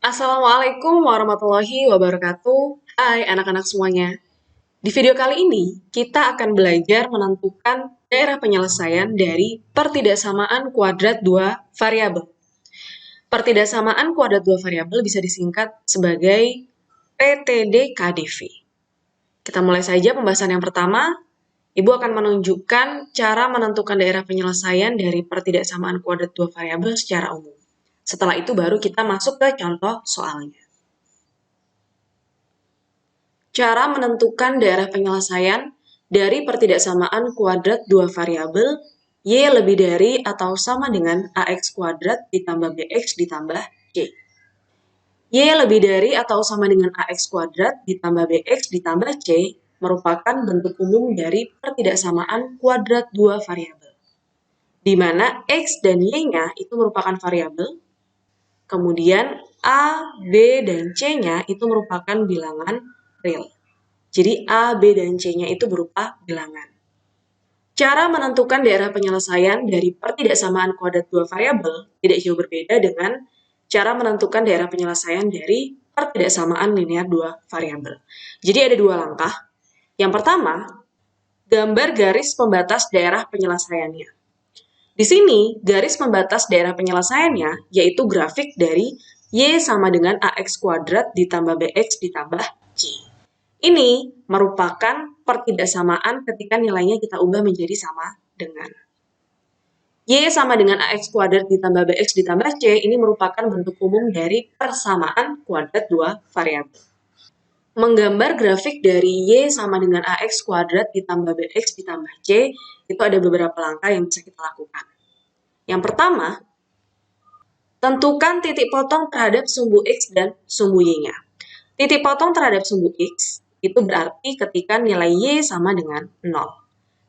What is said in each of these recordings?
Assalamualaikum warahmatullahi wabarakatuh. Hai anak-anak semuanya. Di video kali ini, kita akan belajar menentukan daerah penyelesaian dari pertidaksamaan kuadrat dua variabel. Pertidaksamaan kuadrat dua variabel bisa disingkat sebagai PTD-KDV. Kita mulai saja pembahasan yang pertama. Ibu akan menunjukkan cara menentukan daerah penyelesaian dari pertidaksamaan kuadrat dua variabel secara umum. Setelah itu baru kita masuk ke contoh soalnya. Cara menentukan daerah penyelesaian dari pertidaksamaan kuadrat dua variabel y lebih dari atau sama dengan ax kuadrat ditambah bx ditambah c. Y lebih dari atau sama dengan ax kuadrat ditambah bx ditambah c merupakan bentuk umum dari pertidaksamaan kuadrat dua variabel, di mana x dan y-nya itu merupakan variabel, kemudian a, b, dan c-nya itu merupakan bilangan real. Jadi A, B, dan C-nya itu berupa bilangan. Cara menentukan daerah penyelesaian dari pertidaksamaan kuadrat dua variabel tidak jauh berbeda dengan cara menentukan daerah penyelesaian dari pertidaksamaan linear dua variabel. Jadi ada dua langkah. Yang pertama, gambar garis pembatas daerah penyelesaiannya. Di sini, garis pembatas daerah penyelesaiannya yaitu grafik dari Y sama dengan AX kuadrat ditambah BX ditambah C. Ini merupakan pertidaksamaan ketika nilainya kita ubah menjadi sama dengan. Y sama dengan AX kuadrat ditambah BX ditambah C ini merupakan bentuk umum dari persamaan kuadrat dua variabel. Menggambar grafik dari Y sama dengan AX kuadrat ditambah BX ditambah C, itu ada beberapa langkah yang bisa kita lakukan. Yang pertama, tentukan titik potong terhadap sumbu X dan sumbu Y-nya. Titik potong terhadap sumbu X itu berarti ketika nilai Y sama dengan 0.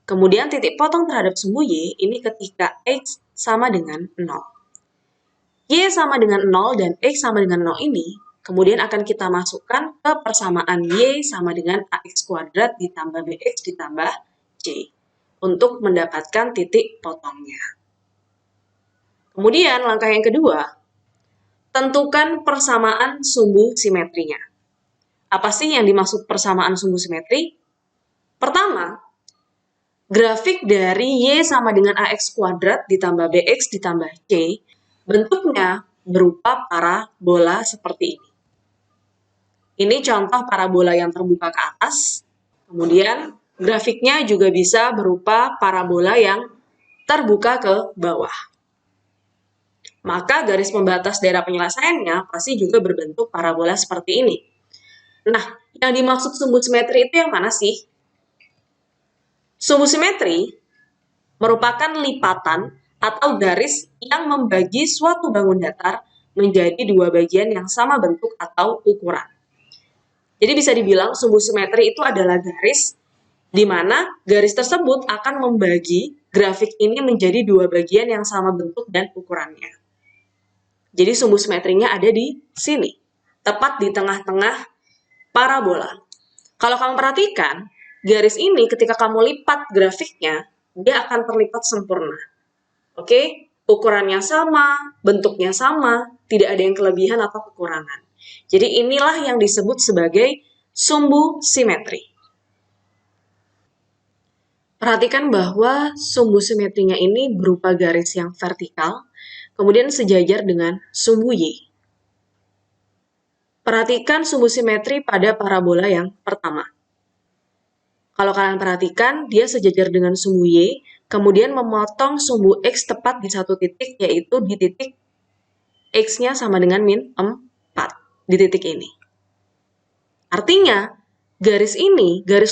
Kemudian titik potong terhadap sumbu Y ini ketika X sama dengan 0. Y sama dengan 0 dan X sama dengan 0 ini kemudian akan kita masukkan ke persamaan Y sama dengan AX kuadrat ditambah BX ditambah C untuk mendapatkan titik potongnya. Kemudian langkah yang kedua, tentukan persamaan sumbu simetrinya. Apa sih yang dimaksud persamaan sumbu simetri? Pertama, grafik dari Y sama dengan AX kuadrat ditambah BX ditambah C, bentuknya berupa parabola seperti ini. Ini contoh parabola yang terbuka ke atas, kemudian grafiknya juga bisa berupa parabola yang terbuka ke bawah. Maka garis pembatas daerah penyelesaiannya pasti juga berbentuk parabola seperti ini. Nah, yang dimaksud sumbu simetri itu yang mana sih? Sumbu simetri merupakan lipatan atau garis yang membagi suatu bangun datar menjadi dua bagian yang sama bentuk atau ukuran. Jadi bisa dibilang sumbu simetri itu adalah garis di mana garis tersebut akan membagi grafik ini menjadi dua bagian yang sama bentuk dan ukurannya. Jadi sumbu simetrinya ada di sini, tepat di tengah-tengah parabola. Kalau kamu perhatikan, garis ini ketika kamu lipat grafiknya, dia akan terlipat sempurna. Oke? Ukurannya sama, bentuknya sama, tidak ada yang kelebihan atau kekurangan. Jadi inilah yang disebut sebagai sumbu simetri. Perhatikan bahwa sumbu simetrinya ini berupa garis yang vertikal, kemudian sejajar dengan sumbu Y. Perhatikan sumbu simetri pada parabola yang pertama. Kalau kalian perhatikan, dia sejajar dengan sumbu Y, kemudian memotong sumbu X tepat di satu titik, yaitu di titik X-nya sama dengan min 4, di titik ini. Artinya, garis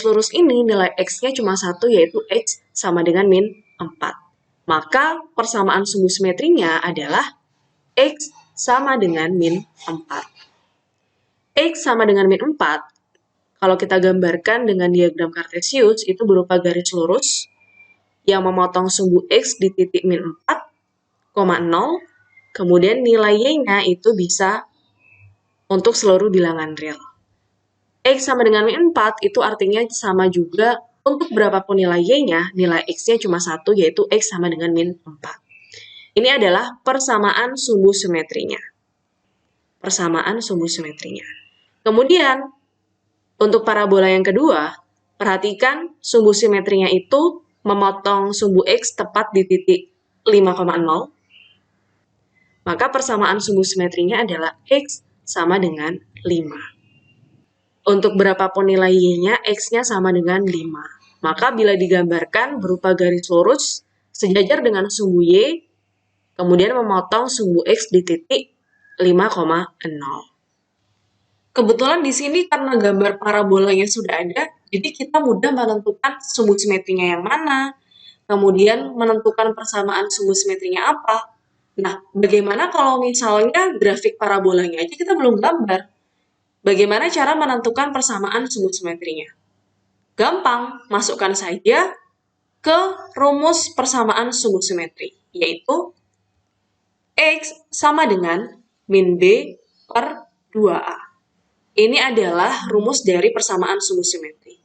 lurus ini, nilai X-nya cuma 1, yaitu X sama dengan min 4. Maka persamaan sumbu simetrinya adalah X sama dengan min 4. X sama dengan min 4, kalau kita gambarkan dengan diagram Kartesius, itu berupa garis lurus yang memotong sumbu X di titik min 4,0, kemudian nilai Y-nya itu bisa untuk seluruh bilangan real. X sama dengan min 4 itu artinya sama juga untuk berapapun nilai Y-nya, nilai X-nya cuma 1, yaitu X sama dengan min 4. Ini adalah persamaan sumbu simetrinya. persamaan sumbu simetrinya. Kemudian, untuk parabola yang kedua, perhatikan sumbu simetrinya itu memotong sumbu X tepat di titik 5,0. Maka persamaan sumbu simetrinya adalah X sama dengan 5. Untuk berapapun nilai Y-nya, X-nya sama dengan 5. Maka bila digambarkan berupa garis lurus sejajar dengan sumbu Y, kemudian memotong sumbu X di titik 5,0. Kebetulan di sini karena gambar parabolanya sudah ada, jadi kita mudah menentukan sumbu simetrinya yang mana, kemudian menentukan persamaan sumbu simetrinya apa. Nah, bagaimana kalau misalnya grafik parabolanya aja kita belum gambar? Bagaimana cara menentukan persamaan sumbu simetrinya? Gampang, masukkan saja ke rumus persamaan sumbu simetri, yaitu X sama dengan min B per 2A. Ini adalah rumus dari persamaan sumbu simetri.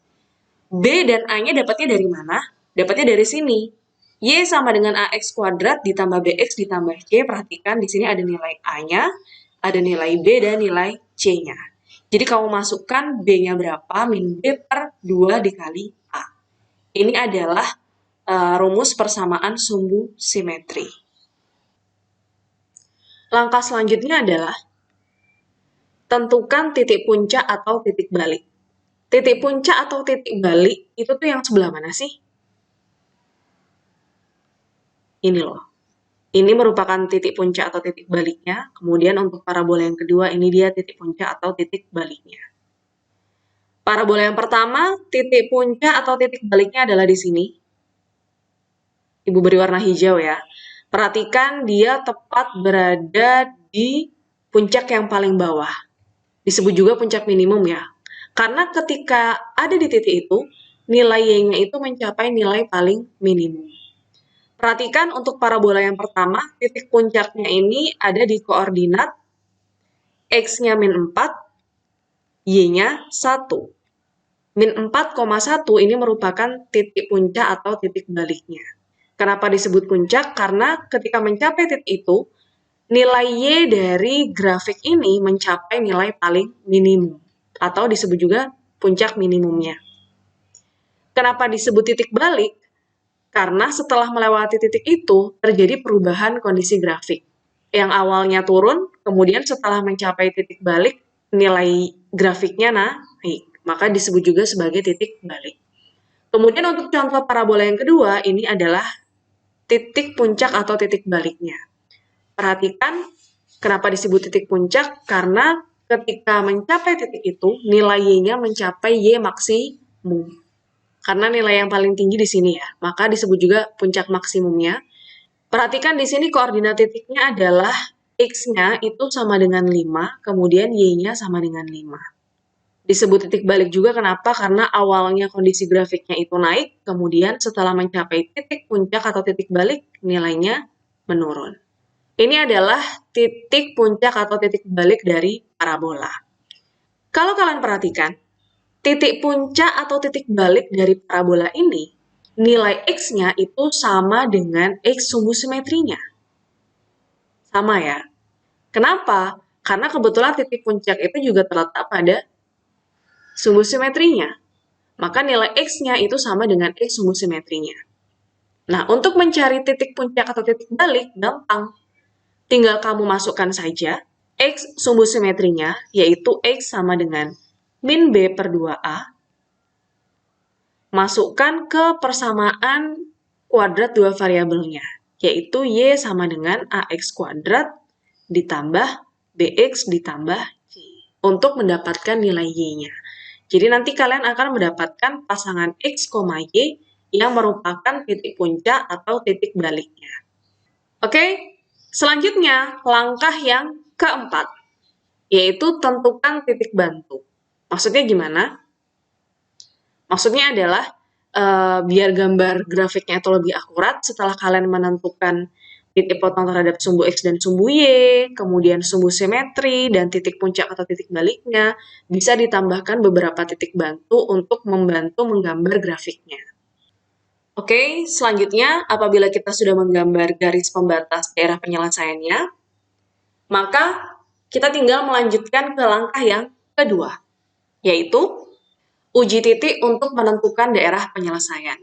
B dan A-nya dapatnya dari mana? Dapatnya dari sini. Y sama dengan AX kuadrat ditambah BX ditambah C. Perhatikan di sini ada nilai A-nya, ada nilai B dan nilai C-nya. Jadi kamu masukkan B-nya berapa? Min B per 2 dikali A. Ini adalah rumus persamaan sumbu simetri. Langkah selanjutnya adalah tentukan titik puncak atau titik balik. Titik puncak atau titik balik itu tuh yang sebelah mana sih? Ini loh. Ini merupakan titik puncak atau titik baliknya. Kemudian untuk parabola yang kedua, ini dia titik puncak atau titik baliknya. Parabola yang pertama, titik puncak atau titik baliknya adalah di sini. Ibu beri warna hijau ya. Perhatikan dia tepat berada di puncak yang paling bawah. Disebut juga puncak minimum ya. Karena ketika ada di titik itu, nilai Y-nya itu mencapai nilai paling minimum. Perhatikan untuk parabola yang pertama, titik puncaknya ini ada di koordinat X-nya min 4, Y-nya 1. Min 4,1 ini merupakan titik puncak atau titik baliknya. Kenapa disebut puncak? Karena ketika mencapai titik itu, nilai Y dari grafik ini mencapai nilai paling minimum, atau disebut juga puncak minimumnya. Kenapa disebut titik balik? Karena setelah melewati titik itu, terjadi perubahan kondisi grafik. Yang awalnya turun, kemudian setelah mencapai titik balik, nilai grafiknya naik. Maka disebut juga sebagai titik balik. Kemudian untuk contoh parabola yang kedua, ini adalah titik puncak atau titik baliknya. Perhatikan kenapa disebut titik puncak, karena ketika mencapai titik itu, nilai Y-nya mencapai Y maksimum. Karena nilai yang paling tinggi di sini ya, maka disebut juga puncak maksimumnya. Perhatikan di sini koordinat titiknya adalah X-nya itu sama dengan 5, kemudian Y-nya sama dengan 5. Disebut titik balik juga kenapa? Karena awalnya kondisi grafiknya itu naik, kemudian setelah mencapai titik puncak atau titik balik, nilainya menurun. Ini adalah titik puncak atau titik balik dari parabola. Kalau kalian perhatikan, titik puncak atau titik balik dari parabola ini, nilai X-nya itu sama dengan X sumbu simetrinya. Sama ya. Kenapa? Karena kebetulan titik puncak itu juga terletak pada sumbu simetrinya. Maka nilai X-nya itu sama dengan X sumbu simetrinya. Nah, untuk mencari titik puncak atau titik balik, gampang. Tinggal kamu masukkan saja X sumbu simetrinya, yaitu X sama dengan min B per 2A. Masukkan ke persamaan kuadrat dua variabelnya, yaitu Y sama dengan AX kuadrat ditambah BX ditambah C, untuk mendapatkan nilai Y-nya. Jadi nanti kalian akan mendapatkan pasangan X, Y yang merupakan titik puncak atau titik baliknya. Oke? Selanjutnya, langkah yang keempat, yaitu tentukan titik bantu. Maksudnya gimana? Maksudnya adalah, biar gambar grafiknya itu lebih akurat, setelah kalian menentukan titik potong terhadap sumbu X dan sumbu Y, kemudian sumbu simetri, dan titik puncak atau titik baliknya, bisa ditambahkan beberapa titik bantu untuk membantu menggambar grafiknya. Oke, selanjutnya apabila kita sudah menggambar garis pembatas daerah penyelesaiannya, maka kita tinggal melanjutkan ke langkah yang kedua, yaitu uji titik untuk menentukan daerah penyelesaian.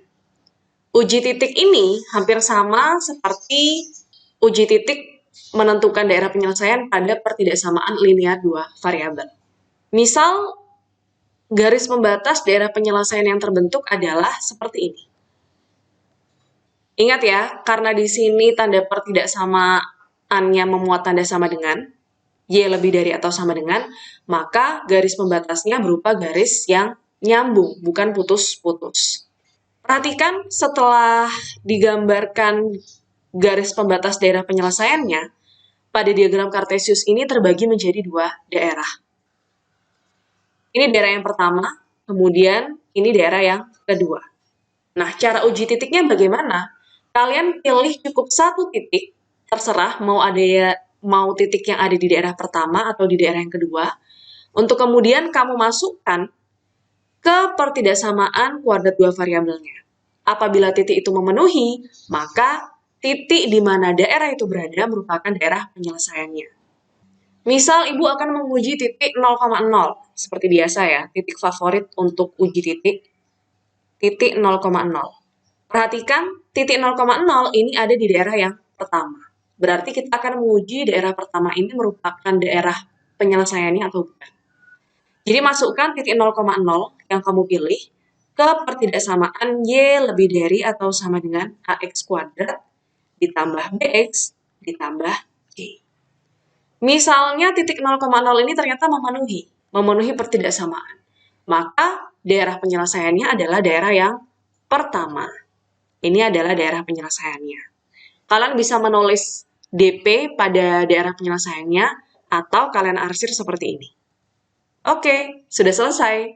Uji titik ini hampir sama seperti uji titik menentukan daerah penyelesaian pada pertidaksamaan linear dua variabel. Misal, garis pembatas daerah penyelesaian yang terbentuk adalah seperti ini. Ingat ya, karena di sini tanda pertidaksamaannya memuat tanda sama dengan, Y lebih dari atau sama dengan, maka garis pembatasnya berupa garis yang nyambung, bukan putus-putus. Perhatikan setelah digambarkan garis pembatas daerah penyelesaiannya, pada diagram Cartesius ini terbagi menjadi dua daerah. Ini daerah yang pertama, kemudian ini daerah yang kedua. Nah, cara uji titiknya bagaimana? Kalian pilih cukup satu titik, terserah mau titik yang ada di daerah pertama atau di daerah yang kedua, untuk kemudian kamu masukkan ke pertidaksamaan kuadrat dua variabelnya. Apabila titik itu memenuhi, maka titik di mana daerah itu berada merupakan daerah penyelesaiannya. Misal ibu akan menguji titik 0,0, seperti biasa ya, titik favorit untuk uji titik 0,0. Perhatikan, titik 0,0 ini ada di daerah yang pertama. Berarti kita akan menguji daerah pertama ini merupakan daerah penyelesaiannya atau bukan. Jadi masukkan titik 0,0 yang kamu pilih ke pertidaksamaan Y lebih dari atau sama dengan AX kuadrat ditambah BX ditambah Y. Misalnya titik 0,0 ini ternyata memenuhi pertidaksamaan. Maka daerah penyelesaiannya adalah daerah yang pertama. Ini adalah daerah penyelesaiannya. Kalian bisa menulis DP pada daerah penyelesaiannya atau kalian arsir seperti ini. Oke, sudah selesai.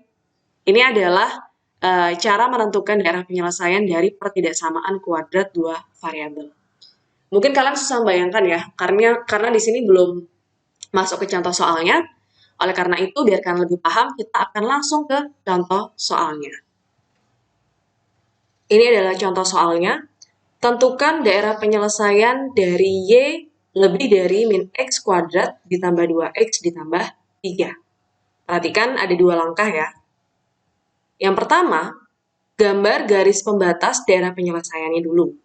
Ini adalah cara menentukan daerah penyelesaian dari pertidaksamaan kuadrat dua variabel. Mungkin kalian susah membayangkan ya, karena di sini belum masuk ke contoh soalnya. Oleh karena itu, biar kalian lebih paham, kita akan langsung ke contoh soalnya. Ini adalah contoh soalnya. Tentukan daerah penyelesaian dari Y lebih dari min X kuadrat ditambah 2X ditambah 3. Perhatikan ada dua langkah ya. Yang pertama, gambar garis pembatas daerah penyelesaiannya dulu.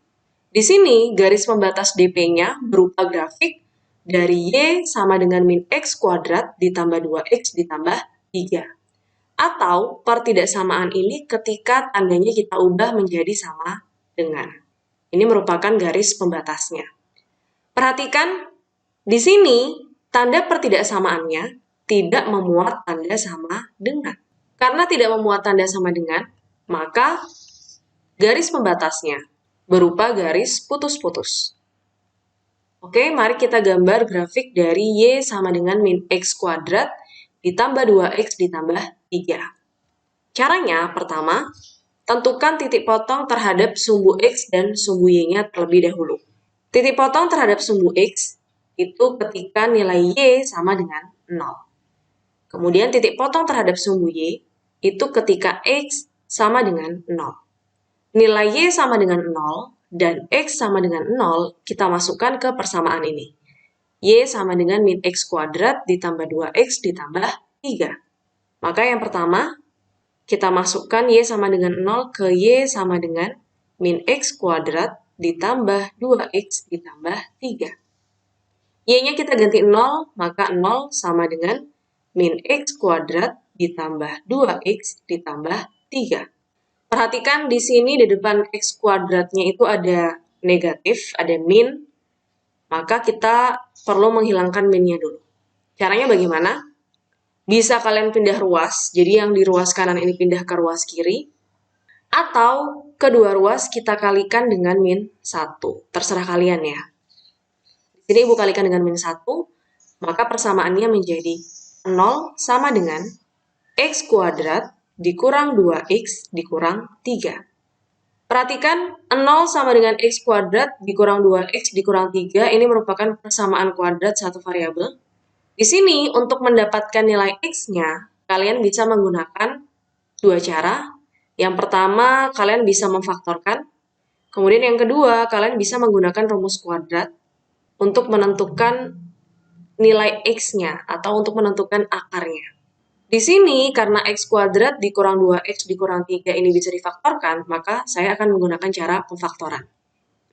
Di sini, garis pembatas DP-nya berupa grafik dari Y sama dengan min X kuadrat ditambah 2X ditambah 3. Atau pertidaksamaan ini ketika tandanya kita ubah menjadi sama dengan. Ini merupakan garis pembatasnya. Perhatikan, di sini tanda pertidaksamaannya tidak memuat tanda sama dengan. Karena tidak memuat tanda sama dengan, maka garis pembatasnya berupa garis putus-putus. Oke, mari kita gambar grafik dari Y sama dengan min X kuadrat ditambah 2X ditambah 3. Caranya, pertama, tentukan titik potong terhadap sumbu X dan sumbu Y-nya terlebih dahulu. Titik potong terhadap sumbu X itu ketika nilai Y sama dengan 0. Kemudian titik potong terhadap sumbu Y itu ketika X sama dengan 0. Nilai Y sama dengan 0 dan X sama dengan 0 kita masukkan ke persamaan ini. Y sama dengan min X kuadrat ditambah 2X ditambah 3. Maka yang pertama, kita masukkan Y sama dengan 0 ke Y sama dengan min X kuadrat ditambah 2X ditambah 3. Y-nya kita ganti 0, maka 0 sama dengan min X kuadrat ditambah 2X ditambah 3. Perhatikan di sini di depan X kuadratnya itu ada negatif, ada min, maka kita perlu menghilangkan min-nya dulu. Caranya bagaimana? Bisa kalian pindah ruas, jadi yang di ruas kanan ini pindah ke ruas kiri, atau kedua ruas kita kalikan dengan min 1. Terserah kalian ya. Jadi Ibu kalikan dengan min 1, maka persamaannya menjadi 0 sama dengan X kuadrat dikurang 2X dikurang 3. Perhatikan 0 sama dengan X kuadrat dikurang 2X dikurang 3 ini merupakan persamaan kuadrat satu variabel. Di sini, untuk mendapatkan nilai X-nya, kalian bisa menggunakan dua cara. Yang pertama, kalian bisa memfaktorkan. Kemudian yang kedua, kalian bisa menggunakan rumus kuadrat untuk menentukan nilai X-nya atau untuk menentukan akarnya. Di sini, karena X kuadrat dikurang 2X dikurang 3 ini bisa difaktorkan, maka saya akan menggunakan cara pemfaktoran.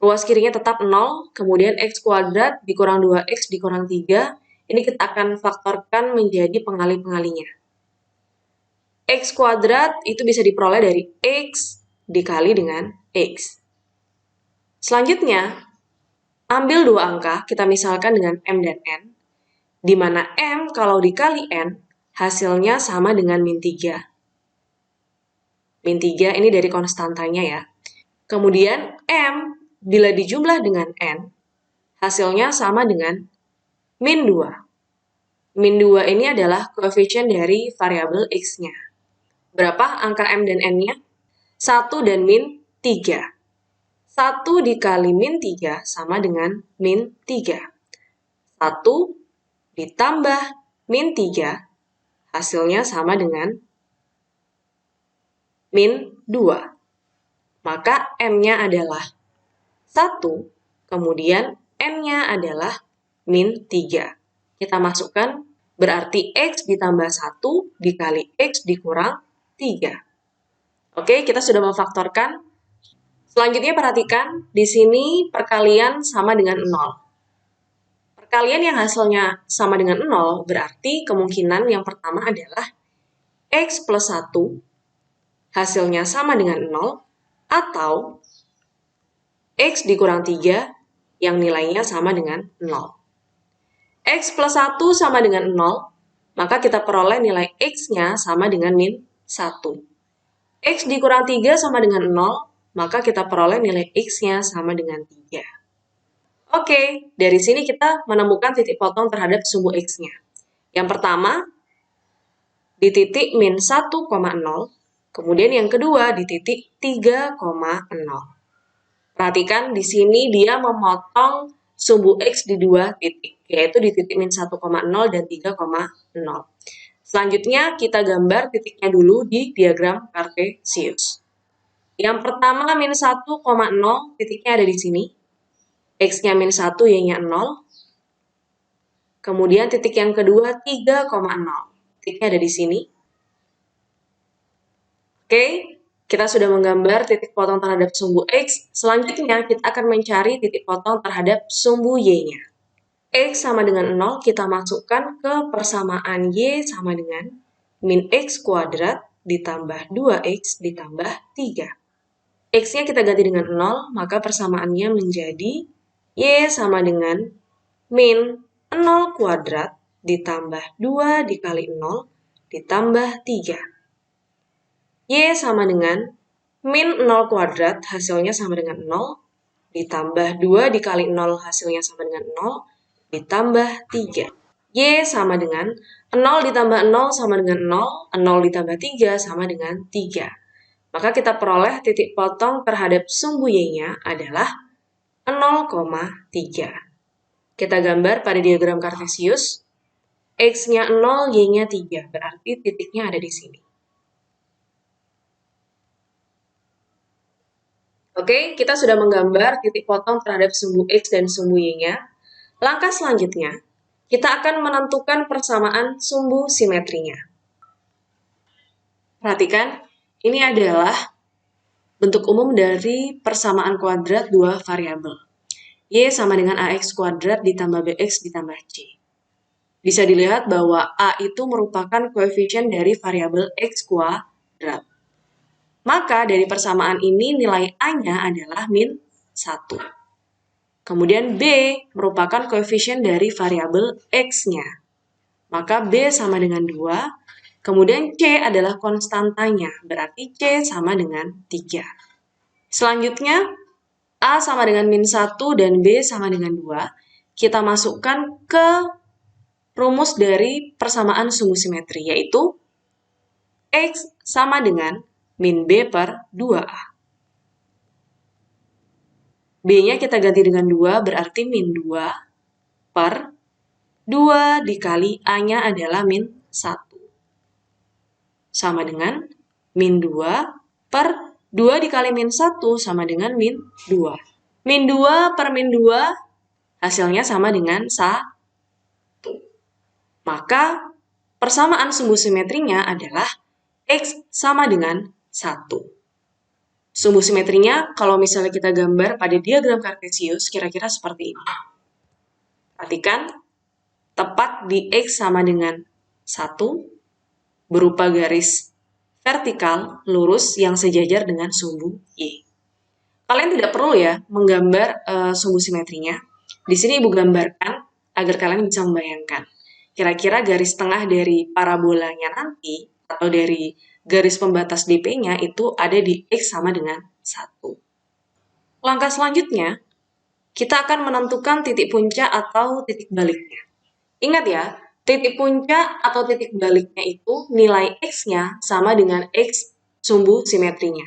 Ruas kirinya tetap 0, kemudian X kuadrat dikurang 2X dikurang 3, ini kita akan faktorkan menjadi pengali-pengalinya. X kuadrat itu bisa diperoleh dari X dikali dengan X. Selanjutnya, ambil dua angka, kita misalkan dengan M dan N, di mana M kalau dikali N, hasilnya sama dengan min 3. Min 3 ini dari konstantanya ya. Kemudian M bila dijumlah dengan N, hasilnya sama dengan min 2. Min 2 ini adalah koefisien dari variabel X-nya. Berapa angka M dan N-nya? 1 dan min 3. 1 dikali min 3 sama dengan min 3. 1 ditambah min 3, hasilnya sama dengan min 2. Maka M-nya adalah 1, kemudian N-nya adalah min 3. Kita masukkan, berarti X ditambah 1 dikali X dikurang 3. Oke, kita sudah memfaktorkan. Selanjutnya perhatikan, di sini perkalian sama dengan 0. Perkalian yang hasilnya sama dengan 0 berarti kemungkinan yang pertama adalah X plus 1 hasilnya sama dengan 0 atau X dikurang 3 yang nilainya sama dengan 0. X plus 1 sama dengan 0, maka kita peroleh nilai X-nya sama dengan min 1. X dikurang 3 sama dengan 0, maka kita peroleh nilai X-nya sama dengan 3. Oke, dari sini kita menemukan titik potong terhadap sumbu X-nya. Yang pertama, di titik min 1,0, kemudian yang kedua di titik 3,0. Perhatikan di sini dia memotong sumbu X di dua titik, yaitu di titik min 1,0 dan 3,0. Selanjutnya kita gambar titiknya dulu di diagram Cartesius. Yang pertama min 1,0 titiknya ada di sini. X-nya min 1, Y-nya 0. Kemudian titik yang kedua 3,0. Titiknya ada di sini. Oke, kita sudah menggambar titik potong terhadap sumbu X. Selanjutnya kita akan mencari titik potong terhadap sumbu Y-nya. X sama dengan 0, kita masukkan ke persamaan Y sama dengan min X kuadrat ditambah 2X ditambah 3. X-nya kita ganti dengan 0, maka persamaannya menjadi Y sama dengan min 0 kuadrat ditambah 2 dikali 0 ditambah 3. Y sama dengan min 0 kuadrat hasilnya sama dengan 0 ditambah 2 dikali 0 hasilnya sama dengan 0 ditambah 3. Y sama dengan 0 ditambah 0 sama dengan 0, 0 ditambah 3 sama dengan 3. Maka kita peroleh titik potong terhadap sumbu Y-nya adalah 0,3. Kita gambar pada diagram Cartesius. X-nya 0, Y-nya 3. Berarti titiknya ada di sini. Oke, kita sudah menggambar titik potong terhadap sumbu X dan sumbu Y-nya. Langkah selanjutnya, kita akan menentukan persamaan sumbu simetrinya. Perhatikan, ini adalah bentuk umum dari persamaan kuadrat dua variabel. Y sama dengan AX kuadrat ditambah BX ditambah C. Bisa dilihat bahwa A itu merupakan koefisien dari variabel X kuadrat. Maka dari persamaan ini nilai A-nya adalah min 1. Kemudian B merupakan koefisien dari variabel X-nya. Maka B sama dengan 2. Kemudian C adalah konstantanya, berarti C sama dengan 3. Selanjutnya, A sama dengan min 1 dan B sama dengan 2. Kita masukkan ke rumus dari persamaan sumbu simetri, yaitu X sama dengan min B per 2A. B-nya kita ganti dengan 2, berarti min 2 per 2 dikali A-nya adalah min 1. Sama dengan min 2 per 2 dikali min 1 sama dengan min 2. Min 2 per min 2 hasilnya sama dengan 1. Maka persamaan sumbu simetrinya adalah X sama dengan 1. Sumbu simetrinya kalau misalnya kita gambar pada diagram Kartesius kira-kira seperti ini. Perhatikan, tepat di X sama dengan 1 berupa garis vertikal lurus yang sejajar dengan sumbu Y. Kalian tidak perlu ya menggambar sumbu simetrinya. Di sini Ibu gambarkan agar kalian bisa membayangkan. Kira-kira garis tengah dari parabolanya nanti atau dari garis pembatas DP-nya itu ada di X sama dengan 1. Langkah selanjutnya, kita akan menentukan titik puncak atau titik baliknya. Ingat ya, titik puncak atau titik baliknya itu nilai X-nya sama dengan X sumbu simetrinya.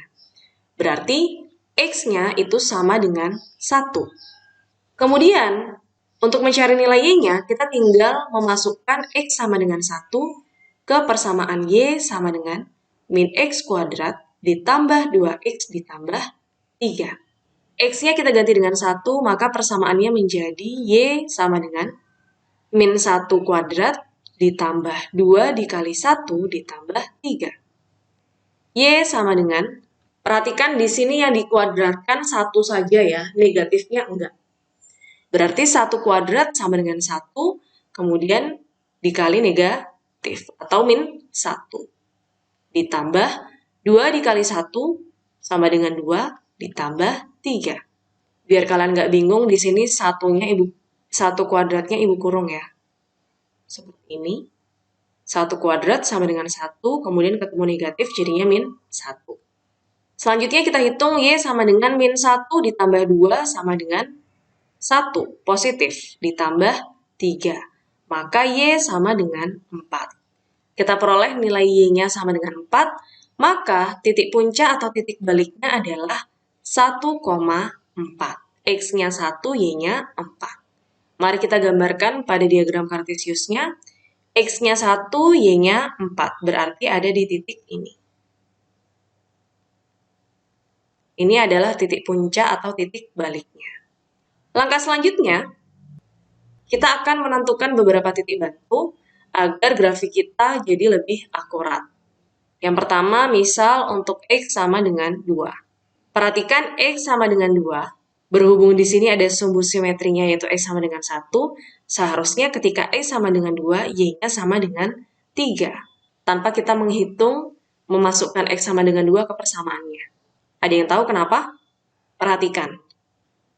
Berarti X-nya itu sama dengan 1. Kemudian, untuk mencari nilai Y-nya, kita tinggal memasukkan X sama dengan 1 ke persamaan Y sama dengan min X kuadrat ditambah 2X ditambah 3. X-nya kita ganti dengan 1, maka persamaannya menjadi Y sama dengan min 1 kuadrat ditambah 2 dikali 1 ditambah 3. Y sama dengan, perhatikan di sini yang dikuadratkan 1 saja ya, negatifnya enggak. Berarti 1 kuadrat sama dengan 1, kemudian dikali negatif atau min 1. Ditambah 2 dikali 1 sama dengan 2 ditambah 3. Biar kalian nggak bingung, di sini 1 kuadratnya Ibu kurung ya. Seperti ini. 1 kuadrat sama dengan 1, kemudian ketemu negatif jadinya min 1. Selanjutnya kita hitung Y sama dengan min 1 ditambah 2 sama dengan 1, positif, ditambah 3. Maka Y sama dengan 4. Kita peroleh nilai Y-nya sama dengan 4, maka titik puncak atau titik baliknya adalah 1,4. X-nya 1, Y-nya 4. Mari kita gambarkan pada diagram Kartesiusnya. X-nya 1, Y-nya 4. Berarti ada di titik ini. Ini adalah titik puncak atau titik baliknya. Langkah selanjutnya, kita akan menentukan beberapa titik bantu agar grafik kita jadi lebih akurat. Yang pertama, misal untuk X sama dengan 2. Perhatikan X sama dengan 2. Berhubung di sini ada sumbu simetrinya yaitu X sama dengan 1, seharusnya ketika X sama dengan 2, Y-nya sama dengan 3. Tanpa kita menghitung memasukkan X sama dengan 2 ke persamaannya. Ada yang tahu kenapa? Perhatikan.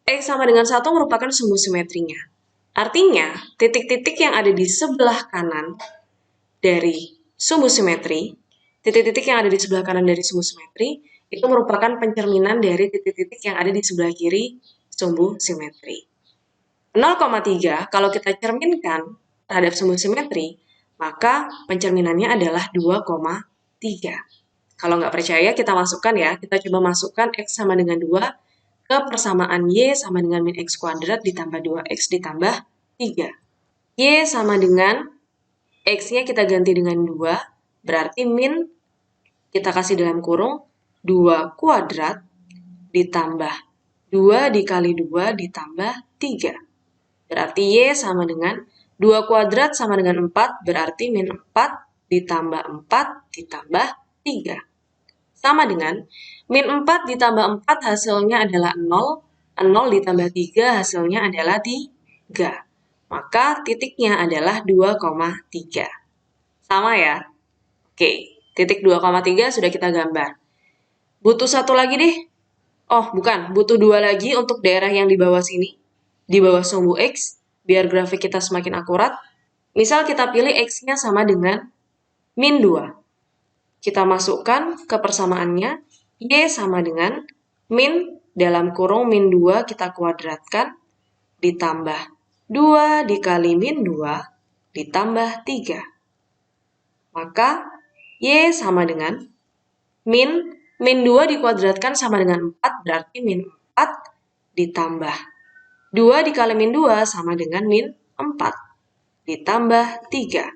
X sama dengan 1 merupakan sumbu simetrinya. Artinya, titik-titik yang ada di sebelah kanan dari sumbu simetri, titik-titik yang ada di sebelah kanan dari sumbu simetri, itu merupakan pencerminan dari titik-titik yang ada di sebelah kiri sumbu simetri. 0,3 kalau kita cerminkan terhadap sumbu simetri, maka pencerminannya adalah 2,3. Kalau nggak percaya, kita masukkan ya. Kita coba masukkan X sama dengan 2 ke persamaan Y sama dengan min X kuadrat ditambah 2X ditambah 3. Y sama dengan X-nya kita ganti dengan 2, berarti min kita kasih dalam kurung 2 kuadrat ditambah 2 dikali 2 ditambah 3. Berarti Y sama dengan 2 kuadrat sama dengan 4, berarti min 4 ditambah 4 ditambah 3. Sama dengan min 4 ditambah 4 hasilnya adalah 0, 0 ditambah 3 hasilnya adalah 3. Maka titiknya adalah 2,3. Sama ya? Oke, titik 2,3 sudah kita gambar. Butuh satu lagi deh. Oh, bukan. Butuh 2 lagi untuk daerah yang di bawah sini. Di bawah sumbu X, biar grafik kita semakin akurat. Misal kita pilih X-nya sama dengan min 2. Kita masukkan ke persamaannya. Y sama dengan min dalam kurung min 2 kita kuadratkan. Ditambah 2 dikali min 2 ditambah 3. Maka Y sama dengan min 2 dikuadratkan sama dengan 4, berarti min 4 ditambah 2 dikali min 2 sama dengan min 4 ditambah 3.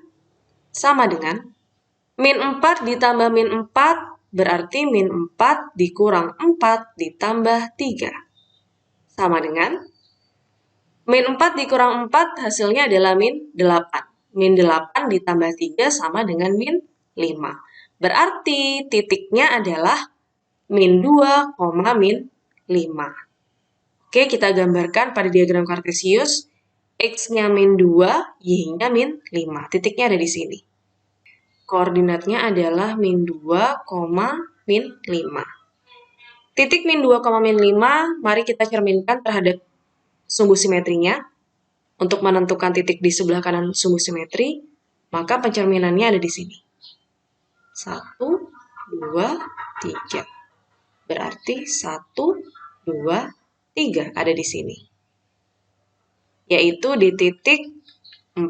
Sama dengan min 4 ditambah min 4 berarti min 4 dikurang 4 ditambah 3. Sama dengan min 4 dikurang 4 hasilnya adalah min 8. min 8 ditambah 3 sama dengan min 5. Berarti titiknya adalah min 2, min 5. Oke, kita gambarkan pada diagram kartesius. X-nya min 2, Y-nya min 5. Titiknya ada di sini. Koordinatnya adalah min 2, min 5. Titik min 2, min 5, mari kita cerminkan terhadap sumbu simetrinya. Untuk menentukan titik di sebelah kanan sumbu simetri, maka pencerminannya ada di sini. 1, 2, 3. Berarti 1, 2, 3 ada di sini. Yaitu di titik 4,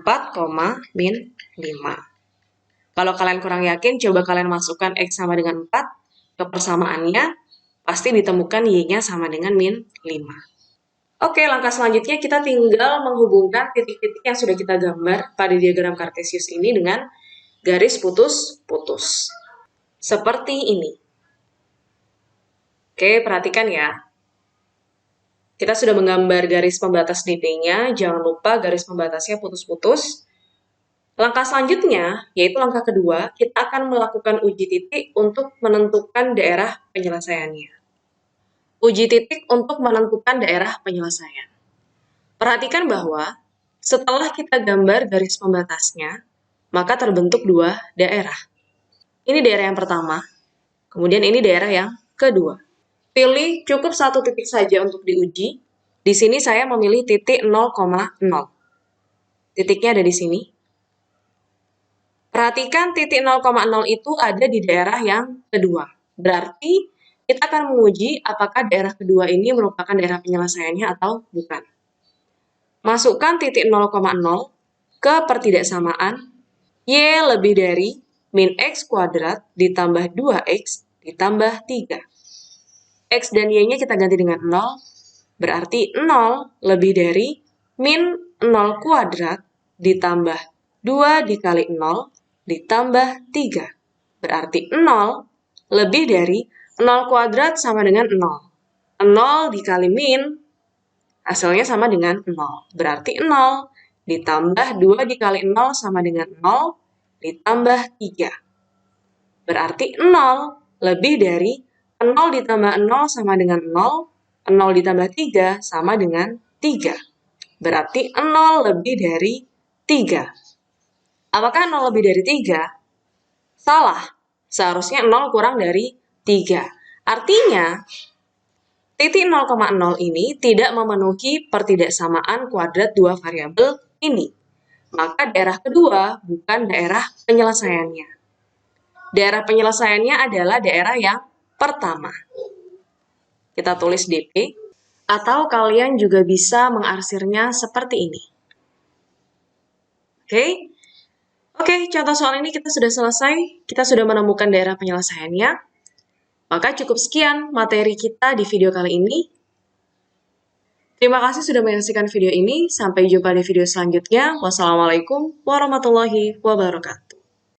min 5. Kalau kalian kurang yakin, coba kalian masukkan X sama dengan 4 ke persamaannya, pasti ditemukan Y-nya sama dengan min 5. Oke, langkah selanjutnya kita tinggal menghubungkan titik-titik yang sudah kita gambar pada diagram kartesius ini dengan garis putus-putus. Seperti ini. Oke, perhatikan ya. Kita sudah menggambar garis pembatas DP-nya, jangan lupa garis pembatasnya putus-putus. Langkah selanjutnya, yaitu langkah kedua, kita akan melakukan uji titik untuk menentukan daerah penyelesaiannya. Uji titik untuk menentukan daerah penyelesaian. Perhatikan bahwa setelah kita gambar garis pembatasnya, maka terbentuk dua daerah. Ini daerah yang pertama, kemudian ini daerah yang kedua. Pilih cukup satu titik saja untuk diuji. Di sini saya memilih titik 0,0. Titiknya ada di sini. Perhatikan titik 0,0 itu ada di daerah yang kedua. Berarti kita akan menguji apakah daerah kedua ini merupakan daerah penyelesaiannya atau bukan. Masukkan titik 0,0 ke pertidaksamaan Y lebih dari min X kuadrat ditambah 2X ditambah 3. X dan Y-nya kita ganti dengan 0, berarti 0 lebih dari min 0 kuadrat ditambah 2 dikali 0 ditambah 3. Berarti 0 lebih dari 0 kuadrat sama dengan 0. 0 dikali min, hasilnya sama dengan 0. Berarti 0 ditambah 2 dikali 0 sama dengan 0 ditambah 3. Berarti 0 lebih dari 0 ditambah 0 sama dengan 0, 0 ditambah 3 sama dengan 3. Berarti 0 lebih dari 3. Apakah 0 lebih dari 3? Salah. Seharusnya 0 kurang dari 3. Artinya, titik 0,0 ini tidak memenuhi pertidaksamaan kuadrat dua variabel ini. Maka daerah kedua bukan daerah penyelesaiannya. Daerah penyelesaiannya adalah daerah yang pertama. Kita tulis DP, atau kalian juga bisa mengarsirnya seperti ini. Oke, contoh soal ini kita sudah selesai. Kita sudah menemukan daerah penyelesaiannya. Maka cukup sekian materi kita di video kali ini. Terima kasih sudah menyaksikan video ini. Sampai jumpa di video selanjutnya. Wassalamualaikum warahmatullahi wabarakatuh.